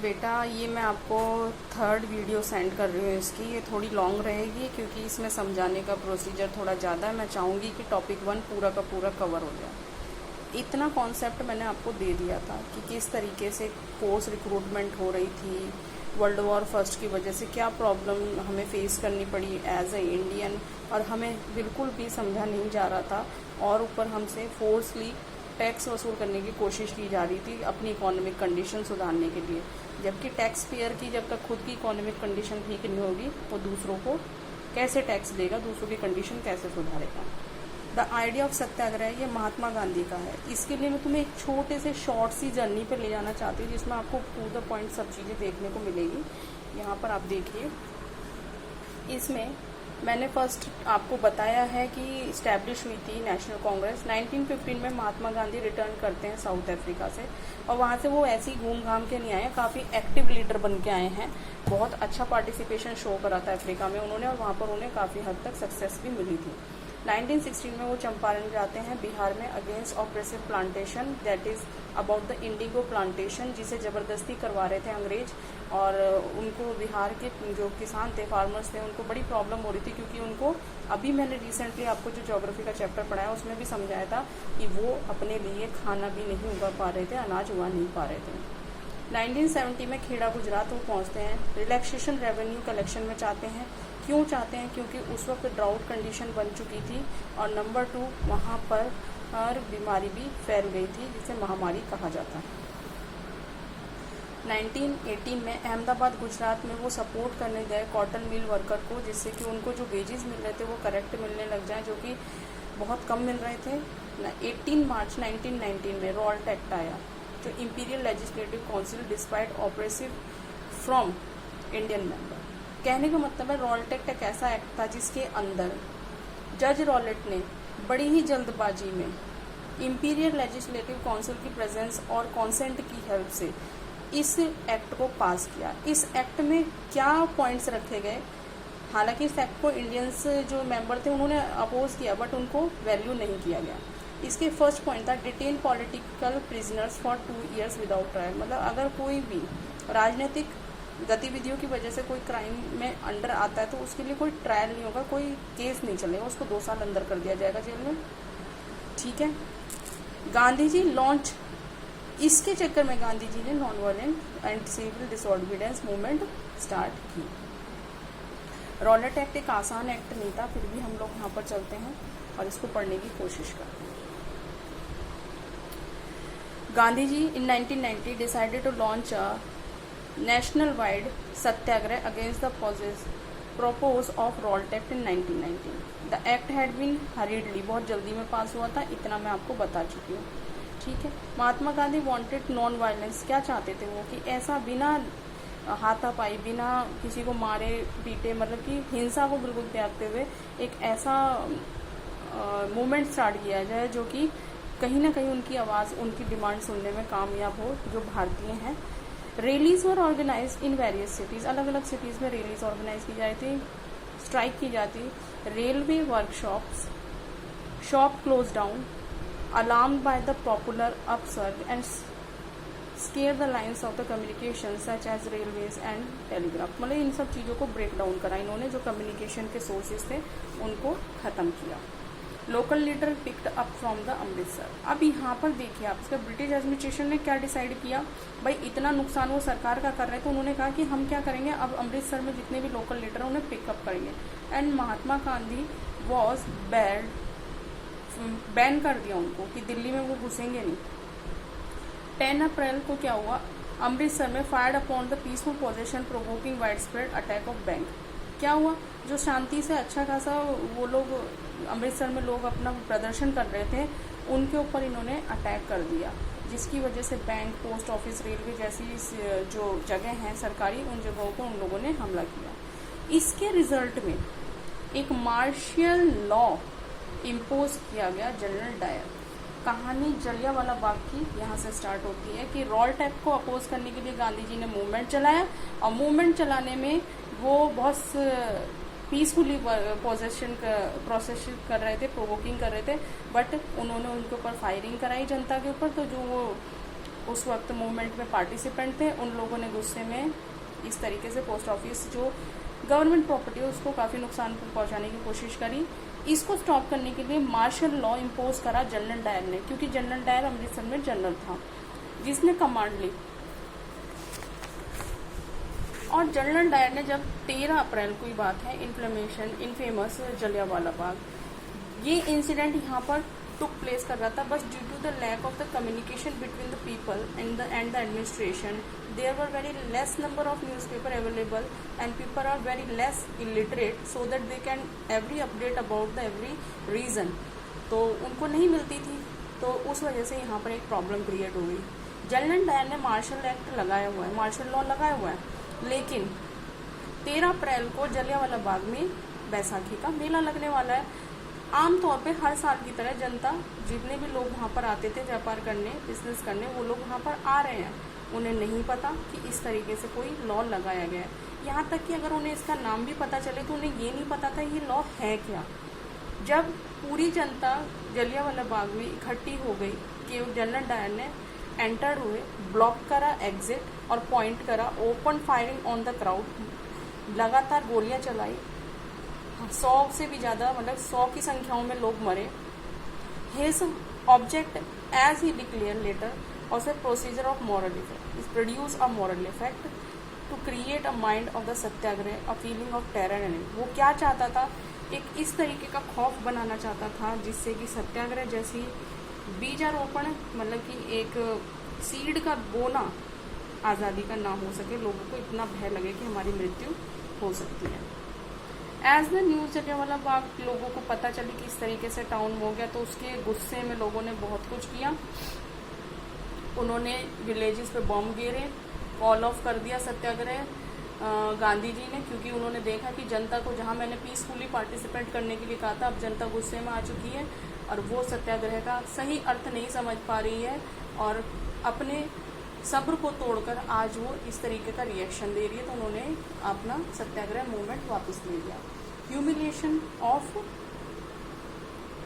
बेटा ये मैं आपको थर्ड वीडियो सेंड कर रही हूँ इसकी। ये थोड़ी लॉन्ग रहेगी क्योंकि इसमें समझाने का प्रोसीजर थोड़ा ज़्यादा है। मैं चाहूँगी कि टॉपिक 1 पूरा का पूरा कवर हो जाए। इतना कॉन्सेप्ट मैंने आपको दे दिया था कि किस तरीके से फोर्स रिक्रूटमेंट हो रही थी, वर्ल्ड वॉर फर्स्ट की वजह से क्या प्रॉब्लम हमें फेस करनी पड़ी एज ए इंडियन, और हमें बिल्कुल भी समझा नहीं जा रहा था। और ऊपर हमसे फोर्सली टैक्स वसूल करने की कोशिश की जा रही थी अपनी इकोनॉमिक कंडीशन सुधारने के लिए, जबकि टैक्स पेयर की जब तक खुद की इकोनॉमिक कंडीशन ठीक नहीं होगी वो दूसरों को कैसे टैक्स देगा, दूसरों की कंडीशन कैसे सुधारेगा। द आइडिया ऑफ सत्याग्रह ये महात्मा गांधी का है। इसके लिए मैं तुम्हें एक छोटे से शॉर्ट सी जर्नी पर ले जाना चाहती हूँ जिसमें आपको टू द पॉइंट सब चीज़ें देखने को मिलेगी। यहाँ पर आप देखिए, इसमें मैंने फर्स्ट आपको बताया है कि इस्टेब्लिश हुई थी नेशनल कांग्रेस 1915 में। महात्मा गांधी रिटर्न करते हैं साउथ अफ्रीका से, और वहाँ से वो ऐसे ही घूम घाम के नहीं आए, काफ़ी एक्टिव लीडर बन के आए हैं। बहुत अच्छा पार्टिसिपेशन शो करा था अफ्रीका में उन्होंने, और वहाँ पर उन्हें काफ़ी हद तक सक्सेस भी मिली थी। 1916 में वो चंपारण जाते हैं बिहार में against oppressive plantation, that is about the Indigo plantation, जिसे ज़बरदस्ती करवा रहे थे अंग्रेज। और उनको बिहार के जो किसान थे, फार्मर्स थे, उनको बड़ी प्रॉब्लम हो रही थी क्योंकि उनको, अभी मैंने रिसेंटली आपको जो ज्योग्राफी का चैप्टर पढ़ाया उसमें भी समझाया था कि वो अपने लिए खाना भी नहीं उगा पा रहे थे, अनाज उगा नहीं पा रहे थे। 1970 में खेड़ा गुजरात वो पहुँचते हैं। रिलैक्सेशन रेवेन्यू कलेक्शन में चाहते हैं। क्यों चाहते हैं? क्योंकि उस वक्त ड्राउट कंडीशन बन चुकी थी, और नंबर 2 वहाँ पर बीमारी भी फैल गई थी जिसे महामारी कहा जाता है। 1918 में अहमदाबाद गुजरात में वो सपोर्ट करने गए कॉटन मिल वर्कर को, जिससे कि उनको जो वेजेस मिल रहे थे वो करेक्ट मिलने लग जाए, जो कि बहुत कम मिल रहे थे। 18 मार्च 1919 में रॉल्ट एक्ट आया, जो imperial legislative council despite oppressive from Indian member. कहने का मतलब है रॉल्ट एक्ट एक ऐसा एक्ट था जिसके अंदर जज रॉलेट ने बड़ी ही जल्दबाजी में इंपीरियल लेजिस्लेटिव काउंसिल की प्रेजेंस और कॉन्सेंट की हेल्प से इस एक्ट को पास किया। इस एक्ट में क्या पॉइंट्स रखे गए? हालांकि इस एक्ट को इंडियंस जो मेंबर थे उन्होंने अपोज किया, बट उनको वैल्यू नहीं किया गया। इसके फर्स्ट पॉइंट था detain political prisoners for 2 years without trial. मतलब अगर कोई भी राजनीतिक गतिविधियों की वजह से कोई क्राइम में अंडर आता है तो उसके लिए कोई ट्रायल नहीं होगा, कोई केस नहीं चलेगा, उसको 2 साल अंदर कर दिया जाएगा जेल में। ठीक है। गांधी जी लॉन्च, इसके चक्कर में गांधी जी ने non violent and civil disobedience movement start की। रॉलेट एक्ट एक आसान एक्ट नहीं था, फिर भी हम लोग यहाँ पर चलते हैं और इसको पढ़ने की कोशिश करते हैं। Gandhi ji in 1990 decided to launch a national-wide Satyagraha against the propose of Rowlatt Act in 1919. The act had been hurriedly, बहुत जल्दी में पास हुआ था, इतना मैं आपको बता चुकी हूँ। ठीक है। Mahatma Gandhi wanted non violence. क्या चाहते थे वो? कि ऐसा बिना हाथापाई, बिना किसी को मारे पीटे, मतलब कि हिंसा को बिल्कुल त्यागते हुए एक ऐसा मूवमेंट स्टार्ट किया जाए जो कि कहीं ना कहीं उनकी आवाज़, उनकी डिमांड सुनने में कामयाब हो, जो भारतीय हैं। Rallies were organised in various cities, अलग अलग सिटीज़ में रैलीज ऑर्गेनाइज की जाती थी, स्ट्राइक की जाती, railway workshops, shop close down, alarmed by the popular upsurge and scare the lines of the communication such as railways and telegraph. मतलब इन सब चीज़ों को ब्रेक डाउन करा इन्होंने, जो कम्युनिकेशन के सोर्सेज थे उनको ख़त्म किया। Local leader picked up from the Amritsar. अब यहाँ पर देखिए आप, इसका ब्रिटिश एडमिनिस्ट्रेशन ने क्या डिसाइड किया, भाई इतना नुकसान वो सरकार का कर रहे थे, उन्होंने कहा कि हम क्या करेंगे, अब अमृतसर में जितने भी लोकल लीडर हैं उन्हें पिकअप करेंगे। And Mahatma Gandhi was ban कर दिया उनको कि दिल्ली में वो घुसेंगे नहीं। 10 अप्रैल को क्या हुआ, अमृतसर में fired upon the peaceful possession provoking wide spread attack of bank. क्या हुआ, जो शांति से अच्छा खासा वो लोग अमृतसर में लोग अपना प्रदर्शन कर रहे थे, उनके ऊपर इन्होंने अटैक कर दिया, जिसकी वजह से बैंक, पोस्ट ऑफिस, रेलवे जैसी जो जगह हैं सरकारी, उन जगहों को उन लोगों ने हमला किया। इसके रिजल्ट में एक मार्शियल लॉ इम्पोज किया गया, जनरल डायर। कहानी जलियांवाला बाग की यहाँ से स्टार्ट होती है कि रॉल्ट एक्ट को अपोज करने के लिए गांधी जी ने मूवमेंट चलाया, और मूवमेंट चलाने में वो बहुत पीसफुली प्रोसेस कर रहे थे, प्रोवोकिंग कर रहे थे, बट उन्होंने उनके ऊपर फायरिंग कराई जनता के ऊपर। तो जो वो उस वक्त मूवमेंट में पार्टिसिपेंट थे, उन लोगों ने गुस्से में इस तरीके से पोस्ट ऑफिस जो गवर्नमेंट प्रॉपर्टी है उसको काफ़ी नुकसान पहुंचाने की कोशिश करी। इसको स्टॉप करने के लिए मार्शल लॉ इम्पोज करा जनरल डायर ने, क्योंकि जनरल डायर अमृतसर में जनरल था जिसने कमांड ली। और जनरल डायर ने जब 13 अप्रैल की बात है, इनफेमस जलियांवाला बाग, ये इंसिडेंट यहाँ पर टुक प्लेस कर रहा था, बस due to the lack of the communication between the people and the administration there were very less number of newspaper available and people are very less illiterate so that they can every update about the every region, तो उनको नहीं मिलती थी, तो उस वजह से यहाँ पर एक प्रॉब्लम क्रिएट हो गई। जनरल डायर ने मार्शल एक्ट लगाया हुआ है, मार्शल लॉ लगाया हुआ है, लेकिन 13 अप्रैल को जलियांवाला बाग में बैसाखी का मेला लगने वाला है। आमतौर पे हर साल की तरह जनता, जितने भी लोग वहाँ पर आते थे व्यापार करने, बिजनेस करने, वो लोग वहाँ पर आ रहे हैं। उन्हें नहीं पता कि इस तरीके से कोई लॉ लगाया गया है। यहाँ तक कि अगर उन्हें इसका नाम भी पता चले तो उन्हें ये नहीं पता था ये लॉ है क्या। जब पूरी जनता जलियांवाला बाग में इकट्ठी हो गई कि जनरल डायर ने एंटर हुए, ब्लॉक करा एग्जिट और पॉइंट करा, open firing on the crowd, लगातार गोलियां चलाई, 100 से भी ज़्यादा, मतलब 100 की संख्याओं में लोग मरे। His object as he declare later also procedure of moral effect is produce a moral effect to create a mind of the satyagraha, a feeling of terror and वो क्या चाहता था, एक इस तरीके का खौफ बनाना चाहता था जिससे कि सत्याग्रह जैसी बीजारोपण, मतलब कि एक सीड का बोना आज़ादी का ना हो सके, लोगों को इतना भय लगे कि हमारी मृत्यु हो सकती है। As the news Jallianwala Bagh लोगों को पता चली कि इस तरीके से टाउन हो गया, तो उसके गुस्से में लोगों ने बहुत कुछ किया। उन्होंने विलेजेस पे बॉम्ब गिरे, कॉल ऑफ कर दिया सत्याग्रह गांधी जी ने, क्योंकि उन्होंने देखा कि जनता को, जहां मैंने पीसफुली पार्टिसिपेट करने के लिए कहा था, अब जनता गुस्से में आ चुकी है और वो सत्याग्रह का सही अर्थ नहीं समझ पा रही है और अपने सब्र को तोड़कर आज वो इस तरीके का रिएक्शन दे रही है, तो उन्होंने अपना सत्याग्रह मूवमेंट वापस ले लिया। Humiliation of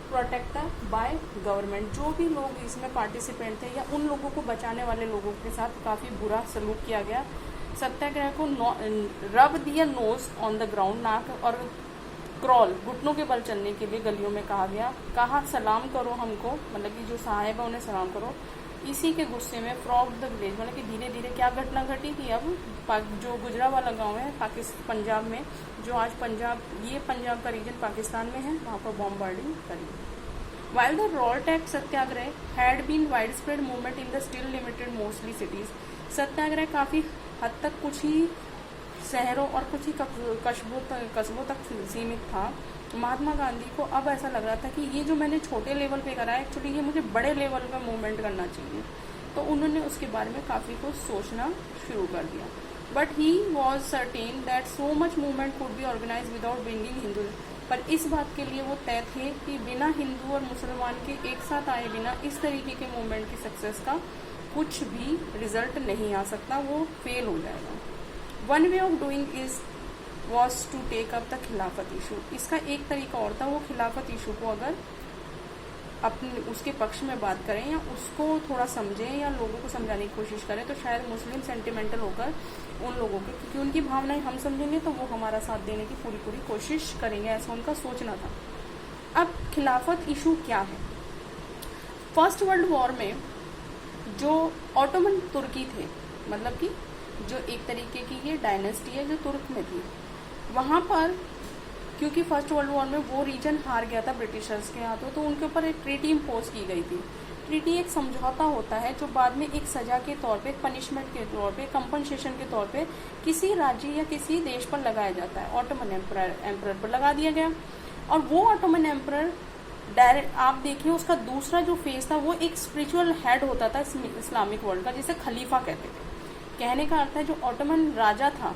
protector by government, जो भी लोग इसमें पार्टिसिपेंट थे या उन लोगों को बचाने वाले लोगों के साथ काफ़ी बुरा सलूक किया गया। सत्याग्रह को रब दिया नोज ऑन द ग्राउंड, नाक और क्रॉल, घुटनों के बल चलने के लिए गलियों में कहा गया, कहा सलाम करो हमको, मतलब कि जो साहेब है उन्हें सलाम करो। इसी के गुस्से में फ्रॉग द विलेज, मतलब कि धीरे धीरे क्या घटना घटी थी, अब जो गुजरावाला गांव है पंजाब में, जो आज पंजाब का रीजन पाकिस्तान में है, वहाँ पर बॉम्बार्डिंग करी। While the Roltec Satyagraha had been widespread movement in the still limited mostly cities, सत्याग्रह काफ़ी हद तक कुछ ही शहरों और कुछ ही कस्बों तक सीमित था। महात्मा गांधी को अब ऐसा लग रहा था कि ये जो मैंने छोटे लेवल पे करा है, एक्चुअली ये मुझे बड़े लेवल पे मूवमेंट करना चाहिए, तो उन्होंने उसके बारे में काफ़ी कुछ सोचना शुरू कर दिया। But he was certain that so much movement could be organize without bringing Hindu, पर इस बात के लिए वो तय थे कि बिना हिंदू और मुसलमान के एक साथ आए बिना इस तरीके के मूवमेंट की सक्सेस का कुछ भी रिजल्ट नहीं आ सकता, वो फेल हो जाएगा। One way of doing is was to take up the Khilafat issue, इसका एक तरीका और था, वो खिलाफत इशू को अगर अपने उसके पक्ष में बात करें या उसको थोड़ा समझें या लोगों को समझाने की कोशिश करें, तो शायद मुस्लिम सेंटिमेंटल होकर उन लोगों के, क्योंकि उनकी भावनाएं हम समझेंगे तो वो हमारा साथ देने की पूरी कोशिश करेंगे, ऐसा उनका सोचना था। अब खिलाफत इशू क्या है? फर्स्ट वर्ल्ड वॉर में जो ऑटोमन तुर्की थे, मतलब कि जो एक तरीके की ये डायनेस्टी है जो तुर्क में थी, वहाँ पर क्योंकि फर्स्ट वर्ल्ड वॉर में वो रीजन हार गया था ब्रिटिशर्स के हाथों, तो उनके ऊपर एक ट्रीटी इम्पोज की गई थी। ट्रीटी एक समझौता होता है जो बाद में एक सजा के तौर पे, पनिशमेंट के तौर पे, कंपनसेशन के तौर पे किसी राज्य या किसी देश पर लगाया जाता है। ऑटोमन एम्परर पर लगा दिया गया, और वो ऑटोमन एम्परर डायरेक्ट, आप देखिए उसका दूसरा जो फेस था वो एक स्पिरिचुअल हेड होता था इस्लामिक वर्ल्ड का, जिसे खलीफा कहते थे। कहने का अर्थ है जो ऑटोमन राजा था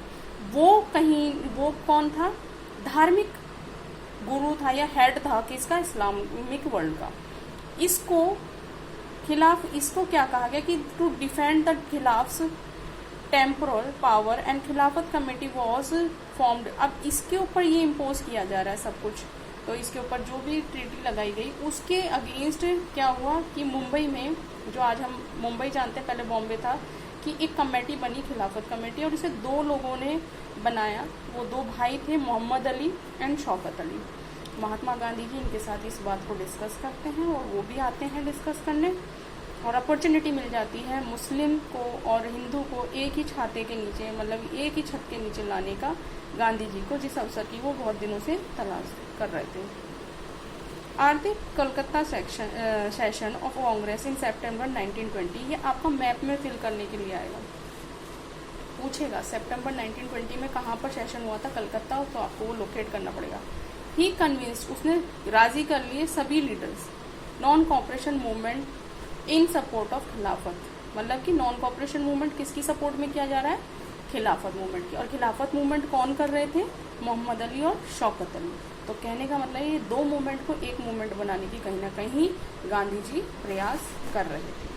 वो कौन था? धार्मिक गुरु था या हेड था किसका? इस्लामिक वर्ल्ड का। इसको क्या कहा गया कि टू डिफेंड द खिलाफ्स temporal power and Khilafat committee was formed. अब इसके ऊपर ये इम्पोज किया जा रहा है सब कुछ तो इसके ऊपर जो भी ट्रीटी लगाई गई उसके अगेंस्ट क्या हुआ कि मुंबई में, जो आज हम मुंबई जानते हैं पहले बॉम्बे था, कि एक कमेटी बनी खिलाफत कमेटी, और इसे 2 लोगों ने बनाया। वो 2 भाई थे, मोहम्मद अली एंड शौकत अली। महात्मा गांधी जी इनके साथ इस बात को डिस्कस करते हैं और वो भी आते हैं डिस्कस करने, और अपॉर्चुनिटी मिल जाती है मुस्लिम को और हिंदू को एक ही छाते के नीचे, मतलब एक ही छत के नीचे लाने का गांधी जी को, जिस अवसर की वो बहुत दिनों से तलाश कर रहे थे। आर्थिक कलकत्ता सेशन ऑफ कांग्रेस इन सितंबर 1920, ये आपका मैप में फिल करने के लिए आएगा, पूछेगा सितंबर 1920 में कहाँ पर सेशन हुआ था, कलकत्ता, तो आपको वो लोकेट करना पड़ेगा। ही कन्विंस्ड, उसने राजी कर लिए सभी leaders, non cooperation movement in support of खिलाफत, मतलब कि नॉन कॉपरेशन मूवमेंट किसकी सपोर्ट में किया जा रहा है, खिलाफत मूवमेंट की। और खिलाफत मूवमेंट कौन कर रहे थे, मोहम्मद अली और शौकत अली। तो कहने का मतलब ये 2 मूवमेंट को एक मूवमेंट बनाने की कहीं ना कहीं गांधी जी प्रयास कर रहे थे।